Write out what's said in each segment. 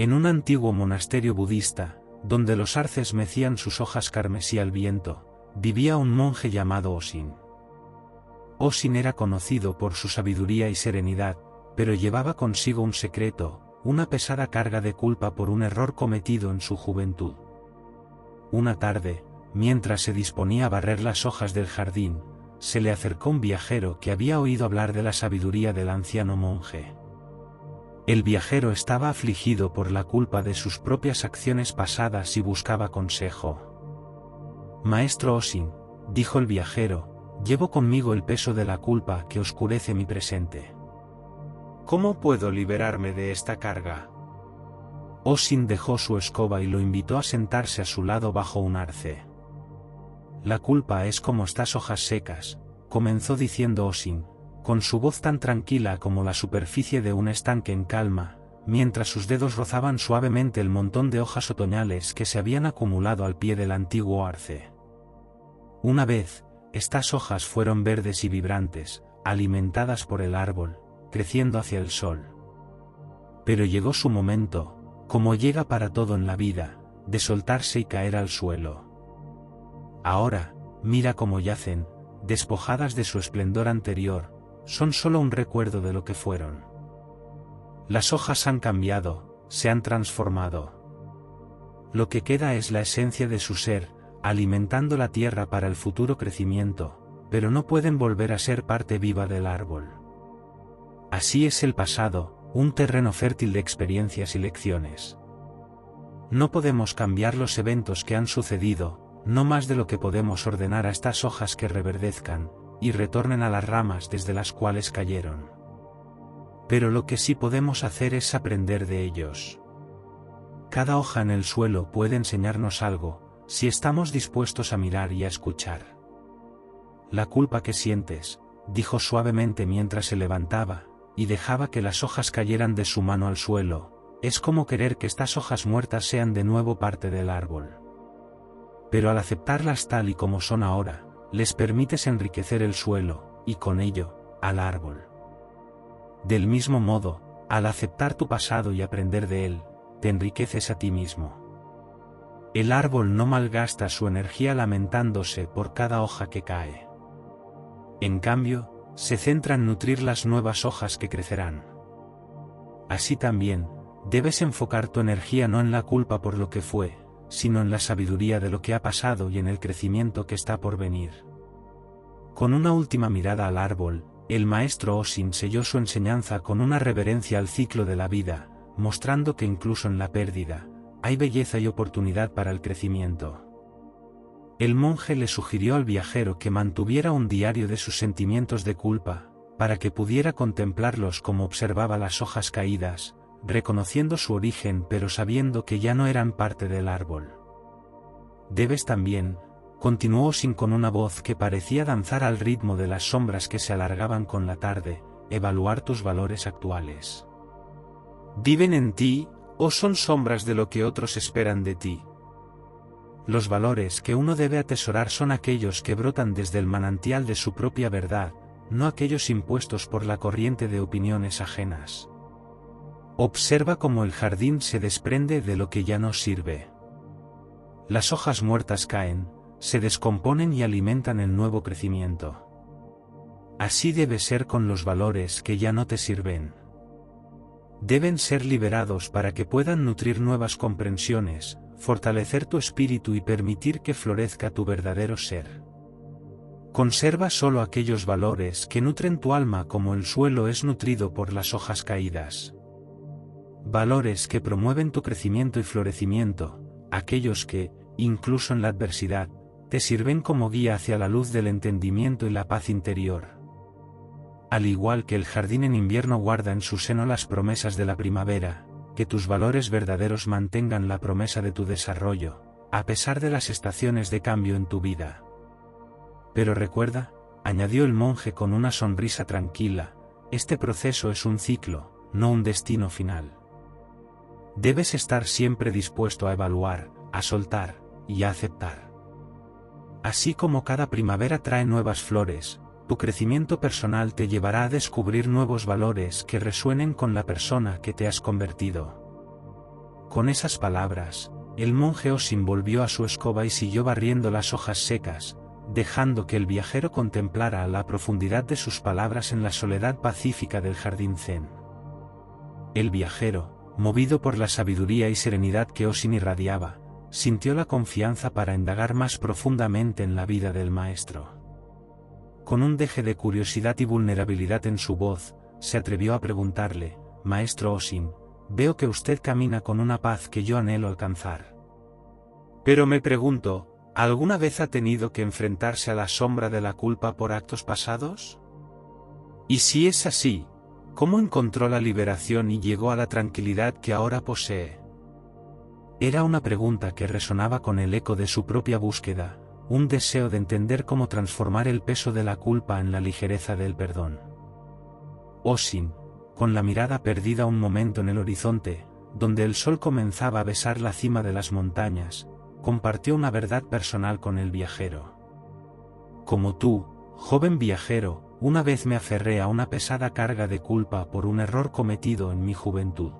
En un antiguo monasterio budista, donde los arces mecían sus hojas carmesí al viento, vivía un monje llamado Osin. Osin era conocido por su sabiduría y serenidad, pero llevaba consigo un secreto, una pesada carga de culpa por un error cometido en su juventud. Una tarde, mientras se disponía a barrer las hojas del jardín, se le acercó un viajero que había oído hablar de la sabiduría del anciano monje. El viajero estaba afligido por la culpa de sus propias acciones pasadas y buscaba consejo. «Maestro Osin», dijo el viajero, «llevo conmigo el peso de la culpa que oscurece mi presente. ¿Cómo puedo liberarme de esta carga?». Osin dejó su escoba y lo invitó a sentarse a su lado bajo un arce. «La culpa es como estas hojas secas», comenzó diciendo Osin, con su voz tan tranquila como la superficie de un estanque en calma, mientras sus dedos rozaban suavemente el montón de hojas otoñales que se habían acumulado al pie del antiguo arce. Una vez, estas hojas fueron verdes y vibrantes, alimentadas por el árbol, creciendo hacia el sol. Pero llegó su momento, como llega para todo en la vida, de soltarse y caer al suelo. Ahora, mira cómo yacen, despojadas de su esplendor anterior, son solo un recuerdo de lo que fueron. Las hojas han cambiado, se han transformado. Lo que queda es la esencia de su ser, alimentando la tierra para el futuro crecimiento, pero no pueden volver a ser parte viva del árbol. Así es el pasado, un terreno fértil de experiencias y lecciones. No podemos cambiar los eventos que han sucedido, no más de lo que podemos ordenar a estas hojas que reverdezcan y retornen a las ramas desde las cuales cayeron. Pero lo que sí podemos hacer es aprender de ellos. Cada hoja en el suelo puede enseñarnos algo, si estamos dispuestos a mirar y a escuchar. La culpa que sientes, dijo suavemente mientras se levantaba, y dejaba que las hojas cayeran de su mano al suelo, es como querer que estas hojas muertas sean de nuevo parte del árbol. Pero al aceptarlas tal y como son ahora, les permites enriquecer el suelo, y con ello, al árbol. Del mismo modo, al aceptar tu pasado y aprender de él, te enriqueces a ti mismo. El árbol no malgasta su energía lamentándose por cada hoja que cae. En cambio, se centra en nutrir las nuevas hojas que crecerán. Así también, debes enfocar tu energía no en la culpa por lo que fue, sino en la sabiduría de lo que ha pasado y en el crecimiento que está por venir. Con una última mirada al árbol, el maestro Osin selló su enseñanza con una reverencia al ciclo de la vida, mostrando que incluso en la pérdida, hay belleza y oportunidad para el crecimiento. El monje le sugirió al viajero que mantuviera un diario de sus sentimientos de culpa, para que pudiera contemplarlos como observaba las hojas caídas, reconociendo su origen pero sabiendo que ya no eran parte del árbol. Debes también, continuó Osin con una voz que parecía danzar al ritmo de las sombras que se alargaban con la tarde, evaluar tus valores actuales. ¿Viven en ti, o son sombras de lo que otros esperan de ti? Los valores que uno debe atesorar son aquellos que brotan desde el manantial de su propia verdad, no aquellos impuestos por la corriente de opiniones ajenas. Observa cómo el jardín se desprende de lo que ya no sirve. Las hojas muertas caen, se descomponen y alimentan el nuevo crecimiento. Así debe ser con los valores que ya no te sirven. Deben ser liberados para que puedan nutrir nuevas comprensiones, fortalecer tu espíritu y permitir que florezca tu verdadero ser. Conserva solo aquellos valores que nutren tu alma como el suelo es nutrido por las hojas caídas. Valores que promueven tu crecimiento y florecimiento, aquellos que, incluso en la adversidad, te sirven como guía hacia la luz del entendimiento y la paz interior. Al igual que el jardín en invierno guarda en su seno las promesas de la primavera, que tus valores verdaderos mantengan la promesa de tu desarrollo, a pesar de las estaciones de cambio en tu vida. Pero recuerda, añadió el monje con una sonrisa tranquila, este proceso es un ciclo, no un destino final. Debes estar siempre dispuesto a evaluar, a soltar, y a aceptar. Así como cada primavera trae nuevas flores, tu crecimiento personal te llevará a descubrir nuevos valores que resuenen con la persona que te has convertido. Con esas palabras, el monje Osin volvió a su escoba y siguió barriendo las hojas secas, dejando que el viajero contemplara la profundidad de sus palabras en la soledad pacífica del jardín zen. El viajero, movido por la sabiduría y serenidad que Osin irradiaba, sintió la confianza para indagar más profundamente en la vida del maestro. Con un deje de curiosidad y vulnerabilidad en su voz, se atrevió a preguntarle: «Maestro Osin, veo que usted camina con una paz que yo anhelo alcanzar. Pero me pregunto, ¿alguna vez ha tenido que enfrentarse a la sombra de la culpa por actos pasados? Y si es así, ¿cómo encontró la liberación y llegó a la tranquilidad que ahora posee?» Era una pregunta que resonaba con el eco de su propia búsqueda, un deseo de entender cómo transformar el peso de la culpa en la ligereza del perdón. Osin, con la mirada perdida un momento en el horizonte, donde el sol comenzaba a besar la cima de las montañas, compartió una verdad personal con el viajero. «Como tú, joven viajero, una vez me aferré a una pesada carga de culpa por un error cometido en mi juventud.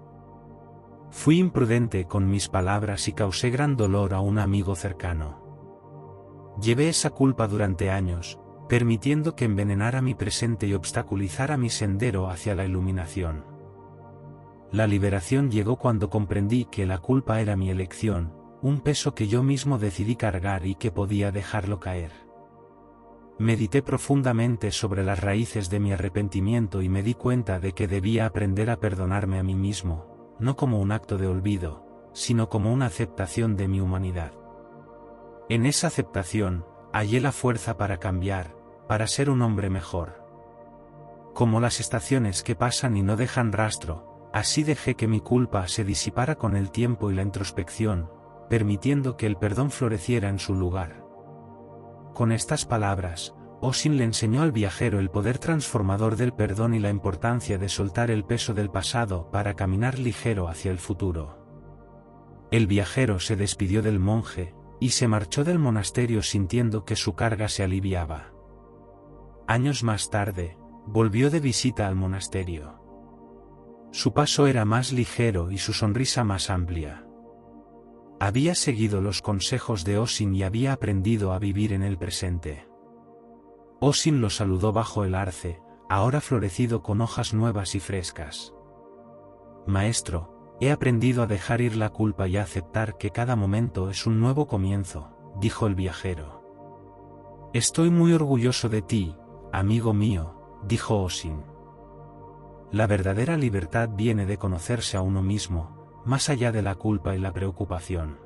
Fui imprudente con mis palabras y causé gran dolor a un amigo cercano. Llevé esa culpa durante años, permitiendo que envenenara mi presente y obstaculizara mi sendero hacia la iluminación. La liberación llegó cuando comprendí que la culpa era mi elección, un peso que yo mismo decidí cargar y que podía dejarlo caer. Medité profundamente sobre las raíces de mi arrepentimiento y me di cuenta de que debía aprender a perdonarme a mí mismo, no como un acto de olvido, sino como una aceptación de mi humanidad. En esa aceptación, hallé la fuerza para cambiar, para ser un hombre mejor. Como las estaciones que pasan y no dejan rastro, así dejé que mi culpa se disipara con el tiempo y la introspección, permitiendo que el perdón floreciera en su lugar». Con estas palabras, Osin le enseñó al viajero el poder transformador del perdón y la importancia de soltar el peso del pasado para caminar ligero hacia el futuro. El viajero se despidió del monje, y se marchó del monasterio sintiendo que su carga se aliviaba. Años más tarde, volvió de visita al monasterio. Su paso era más ligero y su sonrisa más amplia. Había seguido los consejos de Osin y había aprendido a vivir en el presente. Osin lo saludó bajo el arce, ahora florecido con hojas nuevas y frescas. «Maestro, he aprendido a dejar ir la culpa y a aceptar que cada momento es un nuevo comienzo», dijo el viajero. «Estoy muy orgulloso de ti, amigo mío», dijo Osin. La verdadera libertad viene de conocerse a uno mismo, más allá de la culpa y la preocupación.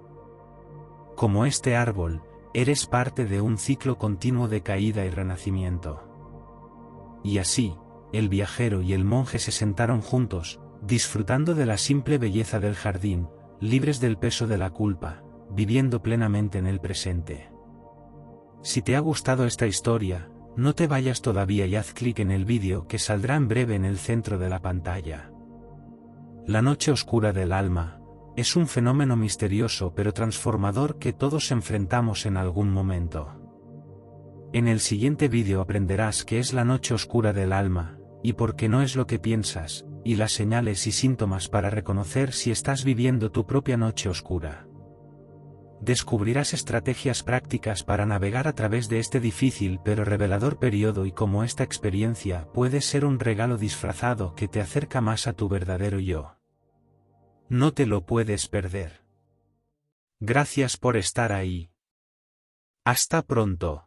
Como este árbol, eres parte de un ciclo continuo de caída y renacimiento. Y así, el viajero y el monje se sentaron juntos, disfrutando de la simple belleza del jardín, libres del peso de la culpa, viviendo plenamente en el presente. Si te ha gustado esta historia, no te vayas todavía y haz clic en el vídeo que saldrá en breve en el centro de la pantalla. La noche oscura del alma es un fenómeno misterioso pero transformador que todos enfrentamos en algún momento. En el siguiente vídeo aprenderás qué es la noche oscura del alma, y por qué no es lo que piensas, y las señales y síntomas para reconocer si estás viviendo tu propia noche oscura. Descubrirás estrategias prácticas para navegar a través de este difícil pero revelador periodo y cómo esta experiencia puede ser un regalo disfrazado que te acerca más a tu verdadero yo. No te lo puedes perder. Gracias por estar ahí. Hasta pronto.